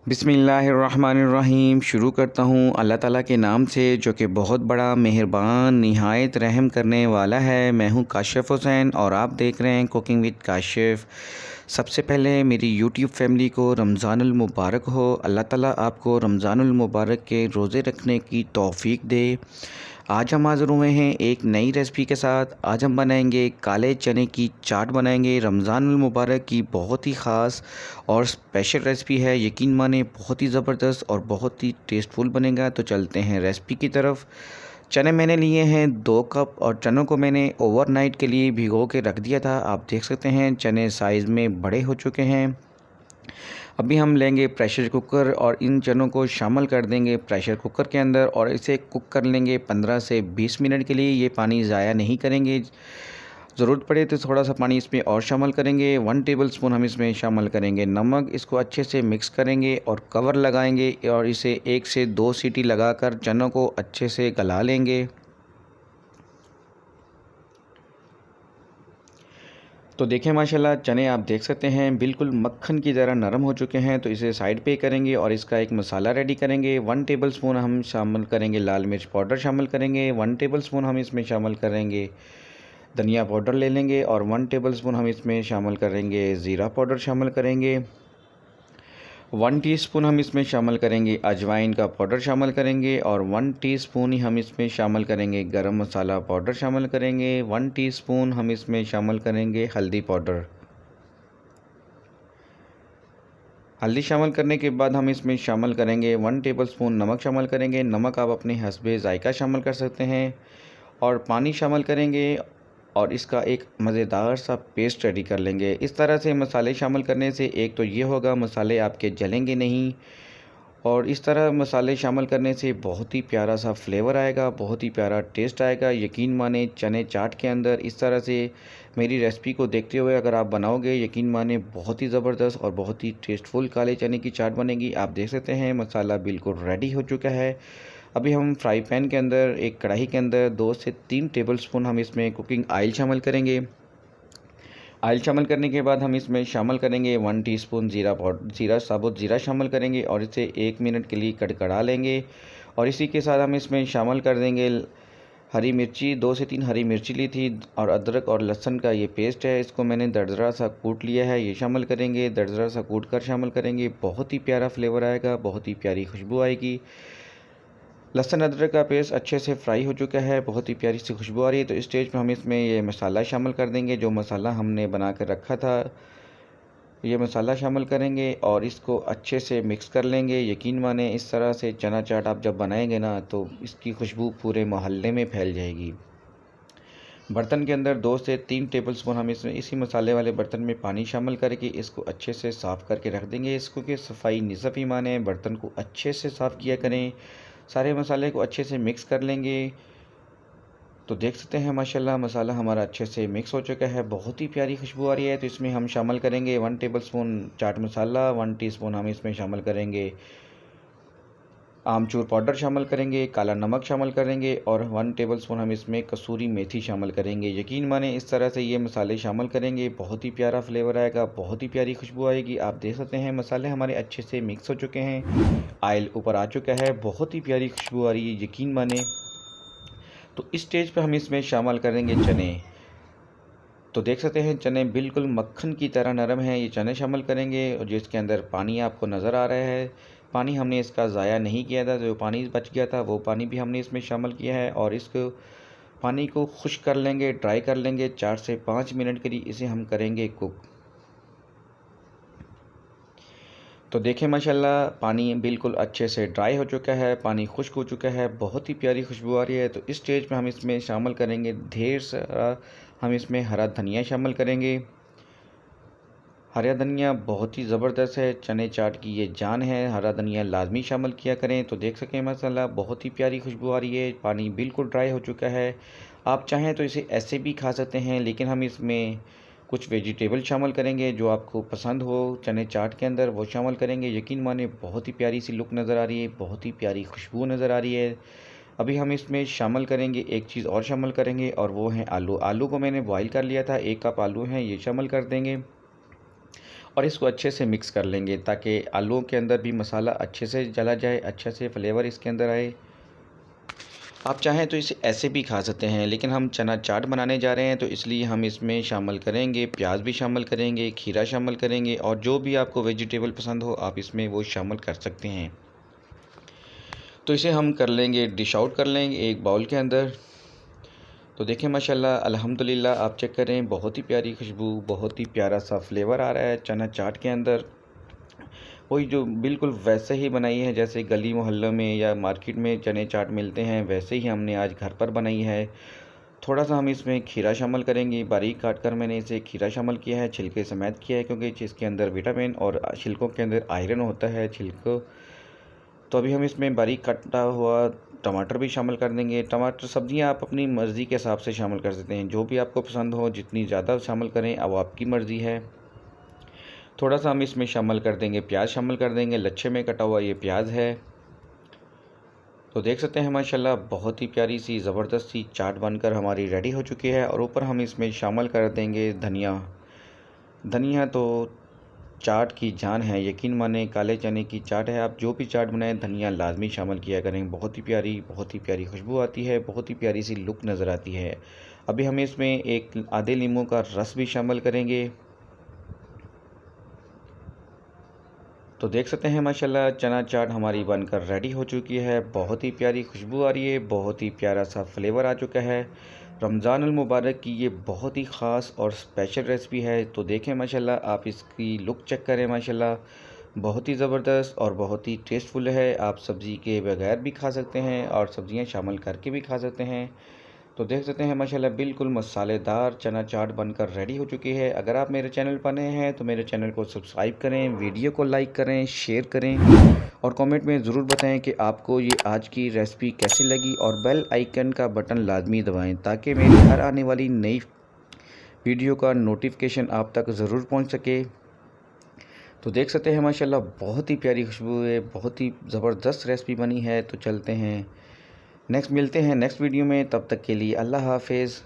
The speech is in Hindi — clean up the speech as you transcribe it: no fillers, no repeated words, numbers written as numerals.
बिस्मिल्लाहिर्रहमानिर्रहीम। शुरू करता हूँ अल्लाह ताला के नाम से जो कि बहुत बड़ा मेहरबान निहायत रहम करने वाला है। मैं हूँ काशिफ़ हुसैन और आप देख रहे हैं कुकिंग विद काशिफ़। सबसे पहले मेरी यूट्यूब फैमिली को रमज़ानुल मुबारक हो। अल्लाह ताला आपको रमज़ानुल मुबारक के रोज़े रखने की तौफ़ीक दे। आज हम हाज़िर हुए हैं एक नई रेसिपी के साथ। आज हम बनाएंगे काले चने की चाट बनाएंगे। रमज़ानुल मुबारक की बहुत ही ख़ास और स्पेशल रेसिपी है। यकीन माने बहुत ही ज़बरदस्त और बहुत ही टेस्टफुल बनेगा। तो चलते हैं रेसिपी की तरफ। चने मैंने लिए हैं 2 कप और चनों को मैंने ओवरनाइट के लिए भिगो के रख दिया था। आप देख सकते हैं चने साइज़ में बड़े हो चुके हैं। अभी हम लेंगे प्रेशर कुकर और इन चनों को शामिल कर देंगे प्रेशर कुकर के अंदर और इसे कुक कर लेंगे 15 से 20 मिनट के लिए। ये पानी ज़ाया नहीं करेंगे, ज़रूरत पड़े तो थोड़ा सा पानी इसमें और शामिल करेंगे। 1 टेबलस्पून हम इसमें शामिल करेंगे नमक। इसको अच्छे से मिक्स करेंगे और कवर लगाएंगे और इसे 1 से 2 सीटी लगाकर चनों को अच्छे से गला लेंगे। तो देखें माशाल्लाह चने आप देख सकते हैं बिल्कुल मक्खन की तरह नरम हो चुके हैं। तो इसे साइड पे करेंगे और इसका एक मसाला रेडी करेंगे। 1 टेबलस्पून हम शामिल करेंगे लाल मिर्च पाउडर शामिल करेंगे। 1 टेबलस्पून हम इसमें शामिल करेंगे धनिया पाउडर ले लेंगे और 1 टेबलस्पून हम इसमें शामिल करेंगे ज़ीरा पाउडर शामिल करेंगे। 1 टीस्पून हम इसमें शामिल करेंगे अजवाइन का पाउडर शामिल करेंगे और 1 टीस्पून ही हम इसमें शामिल करेंगे गरम मसाला पाउडर शामिल करेंगे। 1 टीस्पून हम इसमें शामिल करेंगे हल्दी पाउडर। हल्दी शामिल करने के बाद हम इसमें शामिल करेंगे 1 टेबलस्पून नमक शामिल करेंगे। नमक आप अपने हस्बे ज़ायका शामिल कर सकते हैं और पानी शामिल करेंगे और इसका एक मज़ेदार सा पेस्ट रेडी कर लेंगे। इस तरह से मसाले शामिल करने से एक तो ये होगा मसाले आपके जलेंगे नहीं और इस तरह मसाले शामिल करने से बहुत ही प्यारा सा फ्लेवर आएगा, बहुत ही प्यारा टेस्ट आएगा। यकीन माने चने चाट के अंदर इस तरह से मेरी रेसिपी को देखते हुए अगर आप बनाओगे यकीन माने बहुत ही ज़बरदस्त और बहुत ही टेस्टफुल काले चने की चाट बनेगी। आप देख सकते हैं मसाला बिल्कुल रेडी हो चुका है। अभी हम फ्राई पैन के अंदर एक कढ़ाई के अंदर 2 से 3 टेबलस्पून हम इसमें कुकिंग ऑयल शामिल करेंगे। ऑयल शामिल करने के बाद हम इसमें शामिल करेंगे 1 टीस्पून साबुत ज़ीरा शामिल करेंगे और इसे 1 मिनट के लिए कड़कड़ा लेंगे। और इसी के साथ हम इसमें शामिल कर देंगे हरी मिर्ची। 2 से 3 हरी मिर्ची ली थी और अदरक और लहसुन का ये पेस्ट है, इसको मैंने दरदरा सा कूट लिया है, ये शामिल करेंगे। दरदरा सा कूट कर शामिल करेंगे। बहुत ही प्यारा फ्लेवर आएगा, बहुत ही प्यारी खुशबू आएगी। लहसुन अदरक का पेस्ट अच्छे से फ्राई हो चुका है, बहुत ही प्यारी सी खुशबू आ रही है। तो इस स्टेज पे हम इसमें ये मसाला शामिल कर देंगे, जो मसाला हमने बना कर रखा था ये मसाला शामिल करेंगे और इसको अच्छे से मिक्स कर लेंगे। यकीन माने इस तरह से चना चाट आप जब बनाएंगे ना तो इसकी खुशबू पूरे मोहल्ले में फैल जाएगी। बर्तन के अंदर 2 से 3 टेबलस्पून हम इसमें इसी मसाले वाले बर्तन में पानी शामिल करके इसको अच्छे से साफ़ करके रख देंगे। इसको कि सफाई निसफ़ ईमान है, बर्तन को अच्छे से साफ़ किया करें। सारे मसाले को अच्छे से मिक्स कर लेंगे। तो देख सकते हैं माशाल्लाह मसाला हमारा अच्छे से मिक्स हो चुका है, बहुत ही प्यारी खुशबू आ रही है। तो इसमें हम शामिल करेंगे 1 टेबलस्पून चाट मसाला, 1 टीस्पून हम इसमें शामिल करेंगे आमचूर पाउडर शामिल करेंगे, काला नमक शामिल करेंगे और 1 टेबलस्पून हम इसमें कसूरी मेथी शामिल करेंगे। यकीन माने इस तरह से ये मसाले शामिल करेंगे, बहुत ही प्यारा फ्लेवर आएगा, बहुत ही प्यारी खुशबू आएगी। आप देख सकते हैं मसाले हमारे अच्छे से मिक्स हो चुके हैं, ऑयल ऊपर आ चुका है, बहुत ही प्यारी खुशबू आ रही है यकीन माने। तो इस स्टेज पर हम इसमें शामिल करेंगे चने। तो देख सकते हैं चने बिल्कुल मक्खन की तरह नरम है, ये चने शामिल करेंगे और जिसके अंदर पानी आपको नज़र आ रहा है, पानी हमने इसका ज़ाया नहीं किया था, जो पानी बच गया था वो पानी भी हमने इसमें शामिल किया है और इसको पानी को खुश्क कर लेंगे, ड्राई कर लेंगे। 4 से 5 मिनट के लिए इसे हम करेंगे कुक। तो देखें माशाल्लाह पानी बिल्कुल अच्छे से ड्राई हो चुका है, पानी खुश्क हो चुका है, बहुत ही प्यारी खुशबू आ रही है। तो इस स्टेज पे हम इसमें शामिल करेंगे ढेर सारा हम इसमें हरा धनिया शामिल करेंगे। हरा धनिया बहुत ही ज़बरदस्त है, चने चाट की ये जान है, हरा धनिया लाजमी शामिल किया करें। तो देख सकें मसाला बहुत ही प्यारी खुशबू आ रही है, पानी बिल्कुल ड्राई हो चुका है। आप चाहें तो इसे ऐसे भी खा सकते हैं, लेकिन हम इसमें कुछ वेजिटेबल शामिल करेंगे जो आपको पसंद हो चने चाट के अंदर, वो शामिल करेंगे। यकीन माने बहुत ही प्यारी सी लुक नज़र आ रही है, बहुत ही प्यारी खुशबू नज़र आ रही है। अभी हम इसमें शामिल करेंगे एक चीज़ और शामिल करेंगे और वो है आलू। आलू को मैंने बॉईल कर लिया था, 1 कप आलू हैं, ये शामिल कर देंगे। और इसको अच्छे से मिक्स कर लेंगे ताकि आलूओं के अंदर भी मसाला अच्छे से चला जाए, अच्छे से फ्लेवर इसके अंदर आए। आप चाहें तो इसे ऐसे भी खा सकते हैं, लेकिन हम चना चाट बनाने जा रहे हैं तो इसलिए हम इसमें शामिल करेंगे प्याज भी शामिल करेंगे, खीरा शामिल करेंगे और जो भी आपको वेजिटेबल पसंद हो आप इसमें वो शामिल कर सकते हैं। तो इसे हम कर लेंगे, डिश आउट कर लेंगे एक बाउल के अंदर। तो देखें माशाल्लाह अल्हम्दुलिल्लाह, आप चेक करें, बहुत ही प्यारी खुशबू, बहुत ही प्यारा सा फ्लेवर आ रहा है चना चाट के अंदर। वही जो बिल्कुल वैसे ही बनाई है जैसे गली मोहल्लों में या मार्केट में चने चाट मिलते हैं, वैसे ही हमने आज घर पर बनाई है। थोड़ा सा हम इसमें खीरा शामिल करेंगे, बारीक काट कर मैंने इसे खीरा शामिल किया है, छिलके समेत किया है क्योंकि इसके अंदर विटामिन और छिलकों के अंदर आयरन होता है छिलकों। तो अभी हम इसमें बारीक कटा हुआ टमाटर भी शामिल कर देंगे। टमाटर सब्जियां आप अपनी मर्ज़ी के हिसाब से शामिल कर सकते हैं, जो भी आपको पसंद हो जितनी ज़्यादा शामिल करें, अब आपकी मर्ज़ी है। थोड़ा सा हम इसमें शामिल कर देंगे प्याज शामिल कर देंगे, लच्छे में कटा हुआ ये प्याज है। तो देख सकते हैं माशाल्लाह बहुत ही प्यारी सी ज़बरदस्त सी चाट बनकर हमारी रेडी हो चुकी है। और ऊपर हम इसमें शामिल कर देंगे धनिया। धनिया तो चाट की जान है, यकीन माने काले चने की चाट है, आप जो भी चाट बनाएं धनिया लाजमी शामिल किया करें। बहुत ही प्यारी खुशबू आती है, बहुत ही प्यारी सी लुक नज़र आती है। अभी हम इसमें एक आधे नींबू का रस भी शामिल करेंगे। तो देख सकते हैं माशाल्लाह चना चाट हमारी बनकर रेडी हो चुकी है। बहुत ही प्यारी खुशबू आ रही है, बहुत ही प्यारा सा फ्लेवर आ चुका है। रमज़ान अल मुबारक की ये बहुत ही ख़ास और स्पेशल रेसिपी है। तो देखें माशाल्लाह, आप इसकी लुक चेक करें माशाल्लाह, बहुत ही ज़बरदस्त और बहुत ही टेस्टफुल है। आप सब्ज़ी के बगैर भी खा सकते हैं और सब्ज़ियाँ शामिल करके भी खा सकते हैं। तो देख सकते हैं माशाल्लाह बिल्कुल मसालेदार चना चाट बनकर रेडी हो चुकी है। अगर आप मेरे चैनल पर नए हैं तो मेरे चैनल को सब्सक्राइब करें, वीडियो को लाइक करें, शेयर करें और कमेंट में ज़रूर बताएं कि आपको ये आज की रेसिपी कैसी लगी। और बेल आइकन का बटन लाजमी दबाएं ताकि मेरी हर आने वाली नई वीडियो का नोटिफिकेशन आप तक ज़रूर पहुँच सके। तो देख सकते हैं माशाल्लाह बहुत ही प्यारी खुशबू है, बहुत ही ज़बरदस्त रेसिपी बनी है। तो चलते हैं मिलते हैं नेक्स्ट वीडियो में, तब तक के लिए अल्लाह हाफ़िज़।